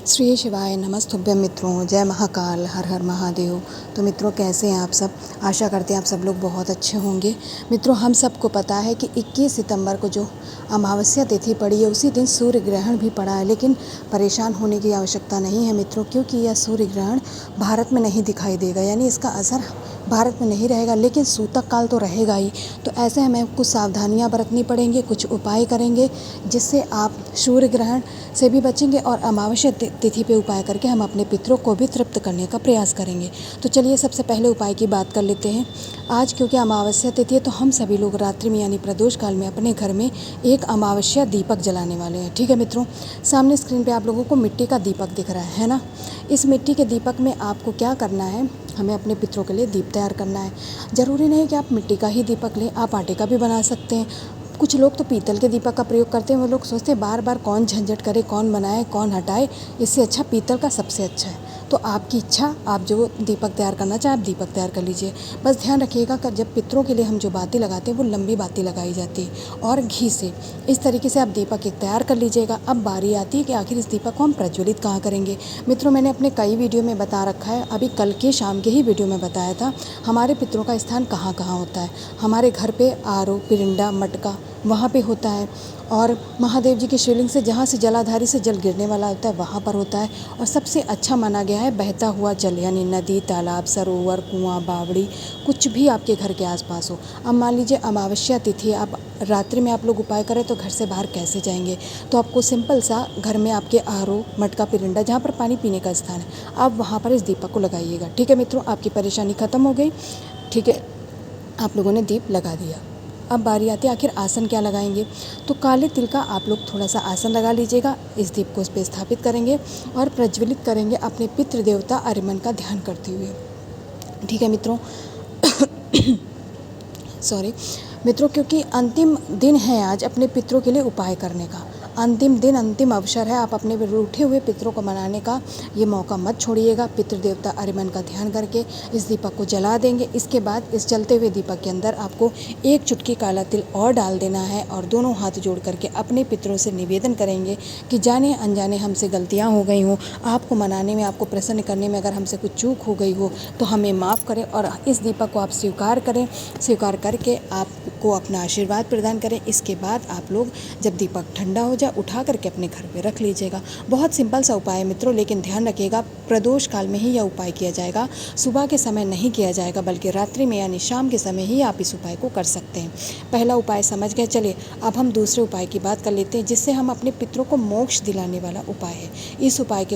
श्री शिवाय नमस्तुभ्यं मित्रों, जय महाकाल, हर हर महादेव। तो मित्रों, कैसे हैं आप सब? आशा करते हैं आप सब लोग बहुत अच्छे होंगे। मित्रों, हम सबको पता है कि 21 सितंबर को जो अमावस्या तिथि पड़ी है उसी दिन सूर्य ग्रहण भी पड़ा है। लेकिन परेशान होने की आवश्यकता नहीं है मित्रों, क्योंकि यह सूर्य ग्रहण भारत में नहीं दिखाई देगा, यानी इसका असर भारत में नहीं रहेगा, लेकिन सूतक काल तो रहेगा ही। तो ऐसे हमें कुछ सावधानियां बरतनी पड़ेंगी, कुछ उपाय करेंगे जिससे आप सूर्य ग्रहण से भी बचेंगे और अमावस्या तिथि पे उपाय करके हम अपने पितरों को भी तृप्त करने का प्रयास करेंगे। तो चलिए सबसे पहले उपाय की बात कर लेते हैं। आज क्योंकि अमावस्या तिथि है तो हम सभी लोग रात्रि में यानी प्रदोष काल में अपने घर में एक अमावस्या दीपक जलाने वाले हैं। ठीक है मित्रों, सामने स्क्रीन पे आप लोगों को मिट्टी का दीपक दिख रहा है ना। इस मिट्टी के दीपक में आपको क्या करना है, हमें अपने पितरों के लिए दीप तैयार करना है। ज़रूरी नहीं कि आप मिट्टी का ही दीपक लें, आप आटे का भी बना सकते हैं। कुछ लोग तो पीतल के दीपक का प्रयोग करते हैं। वो लोग सोचते हैं बार बार कौन झंझट करे, कौन बनाए, कौन हटाए, इससे अच्छा पीतल का सबसे अच्छा है। तो आपकी इच्छा, आप जो दीपक तैयार करना चाहें आप दीपक तैयार कर लीजिए। बस ध्यान रखिएगा कि जब पितरों के लिए हम जो बातें लगाते हैं वो लंबी बातें लगाई जाती है और घी से। इस तरीके से आप दीपक एक तैयार कर लीजिएगा। अब बारी आती है कि आखिर इस दीपक को हम प्रज्वलित कहाँ करेंगे। मित्रों, मैंने अपने कई वीडियो में बता रखा है, अभी कल के शाम के ही वीडियो में बताया था हमारे पितरों का स्थान कहाँ कहाँ होता है। हमारे घर पे आरो, पिरिंडा, मटका वहाँ पे होता है, और महादेव जी के शिवलिंग से जहाँ से जलाधारी से जल गिरने वाला होता है वहाँ पर होता है। और सबसे अच्छा माना गया है बहता हुआ जल, यानी नदी, तालाब, सरोवर, कुआं, बावड़ी, कुछ भी आपके घर के आसपास हो। अब मान लीजिए अमावस्या तिथि है, अब रात्रि में आप लोग उपाय करें तो घर से बाहर कैसे जाएंगे। तो आपको सिंपल सा घर में आपके आरो, मटका, पिरिंडा जहाँ पर पानी पीने का स्थान है, आप वहाँ पर इस दीपक को लगाइएगा। ठीक है मित्रों, आपकी परेशानी ख़त्म हो गई। ठीक है, आप लोगों ने दीप लगा दिया। अब बारी आती है आखिर आसन क्या लगाएंगे। तो काले तिल का आप लोग थोड़ा सा आसन लगा लीजिएगा। इस दीप को उस पर स्थापित करेंगे और प्रज्वलित करेंगे अपने पितृ देवता अरिमन का ध्यान करते हुए। ठीक है मित्रों, सॉरी मित्रों, क्योंकि अंतिम दिन है आज अपने पितरों के लिए उपाय करने का। अंतिम दिन, अंतिम अवसर है, आप अपने रूठे हुए पितरों को मनाने का ये मौका मत छोड़िएगा। पितृदेवता अरिमन का ध्यान करके इस दीपक को जला देंगे। इसके बाद इस जलते हुए दीपक के अंदर आपको एक चुटकी काला तिल और डाल देना है और दोनों हाथ जोड़ करके अपने पितरों से निवेदन करेंगे कि जाने अनजाने हमसे गलतियाँ हो गई हों, आपको मनाने में, आपको प्रसन्न करने में अगर हमसे कुछ चूक हो गई हो तो हमें माफ़ करें और इस दीपक को आप स्वीकार करें। स्वीकार करके आपको अपना आशीर्वाद प्रदान करें। इसके बाद आप लोग जब दीपक ठंडा हो जाए उठा करके अपने घर पे रख लीजिएगा। बहुत सिंपल सा उपाय है मित्रों, लेकिन ध्यान रखिएगा प्रदोष काल में ही यह उपाय किया जाएगा, सुबह के समय नहीं किया जाएगा, बल्कि रात्रि में यानी शाम के समय ही आप इस उपाय को कर सकते हैं। पहला उपाय समझ गए। चलिए अब हम दूसरे उपाय की बात कर लेते हैं, जिससे हम अपने पितरों को मोक्ष दिलाने वाला उपाय है। इस उपाय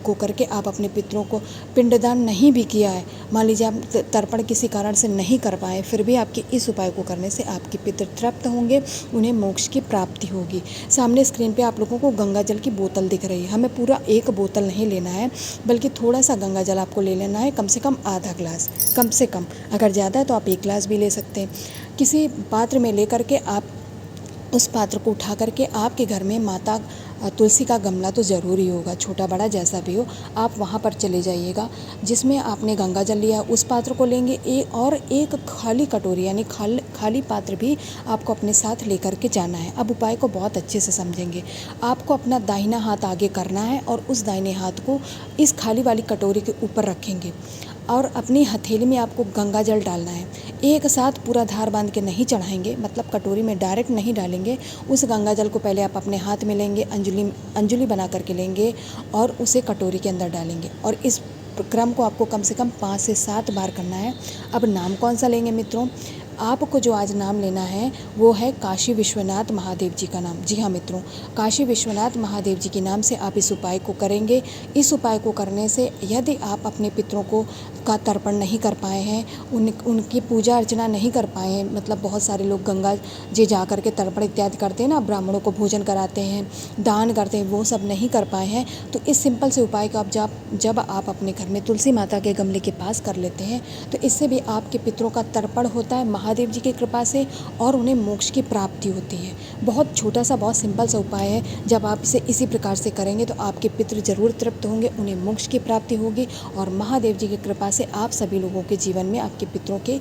को करके आप अपने पितरों को पिंडदान नहीं भी किया है, मान लीजिए आप तर्पण किसी कारण से नहीं कर पाए, फिर भी आपके इस उपाय को करने से आपके पितर तृप्त होंगे, उन्हें मोक्ष की प्राप्ति होगी। सामने स्क्रीन पे आप लोगों को गंगा जल की बोतल दिख रही है। हमें पूरा एक बोतल नहीं लेना है, बल्कि थोड़ा सा गंगा जल आपको ले लेना है, कम से कम आधा ग्लास, कम से कम। अगर ज़्यादा है तो आप 1 ग्लास भी ले सकते हैं। किसी पात्र में ले करके आप उस पात्र को उठा करके आपके घर में माता तुलसी का गमला तो ज़रूरी होगा, छोटा बड़ा जैसा भी हो, आप वहाँ पर चले जाइएगा। जिसमें आपने गंगा जल लिया उस पात्र को लेंगे, एक खाली कटोरी यानी खाली पात्र भी आपको अपने साथ लेकर के जाना है। अब उपाय को बहुत अच्छे से समझेंगे। आपको अपना दाहिना हाथ आगे करना है और उस दाहिने हाथ को इस खाली वाली कटोरी के ऊपर रखेंगे और अपनी हथेली में आपको गंगा जल डालना है। एक साथ पूरा धार बांध के नहीं चढ़ाएंगे, मतलब कटोरी में डायरेक्ट नहीं डालेंगे। उस गंगा जल को पहले आप अपने हाथ में लेंगे, अंजलि बना करके लेंगे और उसे कटोरी के अंदर डालेंगे। और इस क्रम को आपको कम से कम 5 से 7 बार करना है। अब नाम कौन सा लेंगे मित्रों? आपको जो आज नाम लेना है वो है काशी विश्वनाथ महादेव जी का नाम। जी हाँ मित्रों, काशी विश्वनाथ महादेव जी के नाम से आप इस उपाय को करेंगे। इस उपाय को करने से यदि आप अपने पितरों का तर्पण नहीं कर पाए हैं, उनकी पूजा अर्चना नहीं कर पाए हैं, मतलब बहुत सारे लोग गंगा जी जा कर के तर्पण इत्यादि करते हैं ना, ब्राह्मणों को भोजन कराते हैं, दान करते हैं, वो सब नहीं कर पाए हैं, तो इस सिंपल से उपाय को आप जब आप अपने घर में तुलसी माता के गमले के पास कर लेते हैं तो इससे भी आपके पितरों का तर्पण होता है महादेव जी की कृपा से और उन्हें मोक्ष की प्राप्ति होती है। बहुत छोटा सा, बहुत सिंपल सा उपाय है। जब आप इसे इसी प्रकार से करेंगे तो आपके पितृ जरूर तृप्त होंगे, उन्हें मोक्ष की प्राप्ति होगी और महादेव जी की कृपा से आप सभी लोगों के जीवन में आपके पितरों के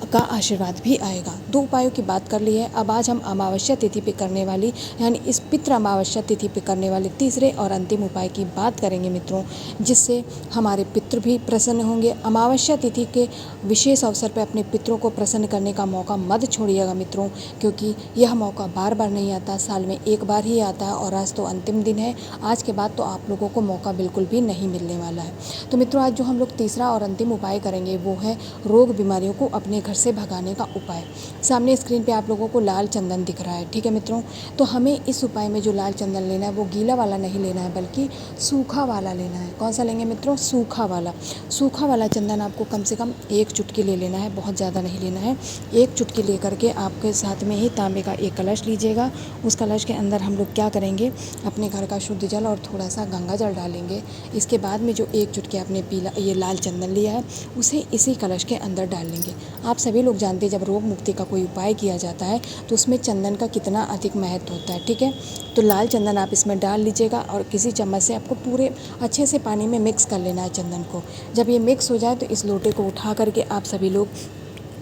का आशीर्वाद भी आएगा। 2 उपायों की बात कर ली है। अब आज हम अमावस्या तिथि पे करने वाली यानी इस पितृ अमावस्या तिथि पे करने वाले तीसरे और अंतिम उपाय की बात करेंगे मित्रों, जिससे हमारे पितृ भी प्रसन्न होंगे। अमावस्या तिथि के विशेष अवसर पर अपने पितरों को प्रसन्न करने का मौका मत छोड़िएगा मित्रों, क्योंकि यह मौका बार बार नहीं आता, साल में एक बार ही आता है और आज तो अंतिम दिन है। आज के बाद तो आप लोगों को मौका बिल्कुल भी नहीं मिलने वाला है। तो मित्रों, आज जो हम लोग तीसरा और अंतिम उपाय करेंगे वो है रोग बीमारियों को अपने घर से भगाने का उपाय। सामने स्क्रीन पे आप लोगों को लाल चंदन दिख रहा है, ठीक है मित्रों। तो हमें इस उपाय में जो लाल चंदन लेना है वो गीला वाला नहीं लेना है, बल्कि सूखा वाला लेना है। कौन सा लेंगे मित्रों? सूखा वाला। सूखा वाला चंदन आपको कम से कम 1 चुटकी ले लेना है, बहुत ज़्यादा नहीं लेना है। 1 चुटकी ले करके आपके साथ में ही तांबे का एक कलश लीजिएगा। उस कलश के अंदर हम लोग क्या करेंगे, अपने घर का शुद्ध जल और थोड़ा सा गंगा जल डालेंगे। इसके बाद में जो 1 चुटकी आपने पीला ये लाल चंदन लिया है उसे इसी कलश के अंदर डाल लेंगे। आप सभी लोग जानते हैं जब रोग मुक्ति का कोई उपाय किया जाता है तो उसमें चंदन का कितना अधिक महत्व होता है, ठीक है। तो लाल चंदन आप इसमें डाल लीजिएगा और किसी चम्मच से आपको पूरे अच्छे से पानी में मिक्स कर लेना है चंदन को। जब ये मिक्स हो जाए तो इस लोटे को उठा करके आप सभी लोग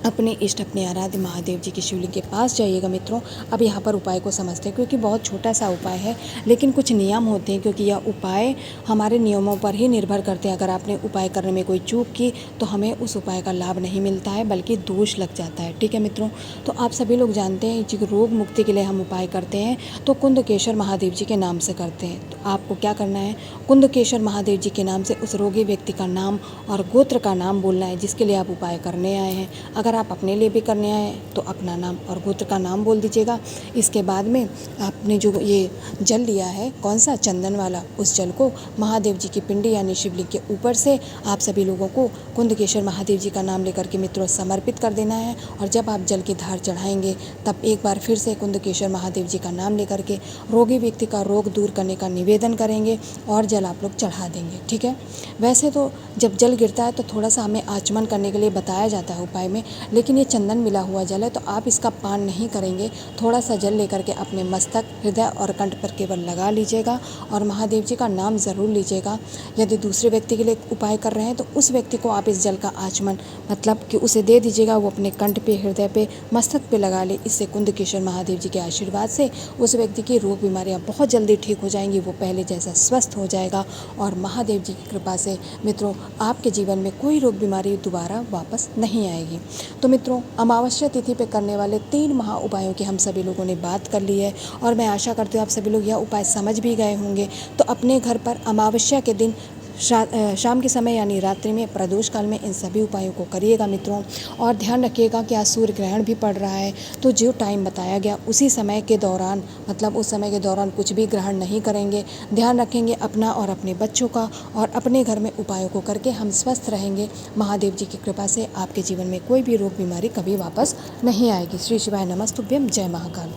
अपने इष्ट, अपने आराध्य महादेव जी के शिवलिंग के पास जाइएगा मित्रों। अब यहाँ पर उपाय को समझते हैं, क्योंकि बहुत छोटा सा उपाय है लेकिन कुछ नियम होते हैं, क्योंकि यह उपाय हमारे नियमों पर ही निर्भर करते हैं। अगर आपने उपाय करने में कोई चूक की तो हमें उस उपाय का लाभ नहीं मिलता है, बल्कि दोष लग जाता है, ठीक है मित्रों। तो आप सभी लोग जानते हैं कि रोग मुक्ति के लिए हम उपाय करते हैं तो कुंदकेश्वर महादेव जी के नाम से करते हैं। तो आपको क्या करना है, कुंदकेश्वर महादेव जी के नाम से उस रोगी व्यक्ति का नाम और गोत्र का नाम बोलना है जिसके लिए आप उपाय करने आए हैं। अगर आप अपने लिए भी करने आए तो अपना नाम और गोत्र का नाम बोल दीजिएगा। इसके बाद में आपने जो ये जल लिया है, कौन सा, चंदन वाला, उस जल को महादेव जी की पिंडी यानी शिवलिंग के ऊपर से आप सभी लोगों को कुंदकेश्वर महादेव जी का नाम लेकर के मित्रों समर्पित कर देना है। और जब आप जल की धार चढ़ाएंगे तब एक बार फिर से कुंदकेश्वर महादेव जी का नाम लेकर के रोगी व्यक्ति का रोग दूर करने का निवेदन करेंगे और जल आप लोग चढ़ा देंगे, ठीक है। वैसे तो जब जल गिरता है तो थोड़ा सा हमें आचमन करने के लिए बताया जाता है उपाय में, लेकिन ये चंदन मिला हुआ जल है तो आप इसका पान नहीं करेंगे। थोड़ा सा जल लेकर के अपने मस्तक, हृदय और कंठ पर केवल लगा लीजिएगा और महादेव जी का नाम ज़रूर लीजिएगा। यदि दूसरे व्यक्ति के लिए उपाय कर रहे हैं तो उस व्यक्ति को आप इस जल का आचमन मतलब कि उसे दे दीजिएगा, वो अपने कंठ पे, हृदय पे, मस्तक पे लगा ले। इससे कुंदकेश्वर महादेव जी के आशीर्वाद से उस व्यक्ति की रोग बीमारियाँ बहुत जल्दी ठीक हो जाएंगी, वो पहले जैसा स्वस्थ हो जाएगा और महादेव जी की कृपा से मित्रों आपके जीवन में कोई रोग बीमारी दोबारा वापस नहीं आएगी। तो मित्रों, अमावस्या तिथि पे करने वाले 3 महा उपायों की हम सभी लोगों ने बात कर ली है और मैं आशा करती हूँ आप सभी लोग यह उपाय समझ भी गए होंगे। तो अपने घर पर अमावस्या के दिन शाम के समय यानी रात्रि में प्रदोष काल में इन सभी उपायों को करिएगा मित्रों। और ध्यान रखिएगा कि आज सूर्य ग्रहण भी पड़ रहा है, तो जो टाइम बताया गया उसी समय के दौरान मतलब उस समय के दौरान कुछ भी ग्रहण नहीं करेंगे। ध्यान रखेंगे अपना और अपने बच्चों का और अपने घर में उपायों को करके हम स्वस्थ रहेंगे। महादेव जी की कृपा से आपके जीवन में कोई भी रोग बीमारी कभी वापस नहीं आएगी। श्री शिवाय नमस्तुभ्यम। जय महाकाल।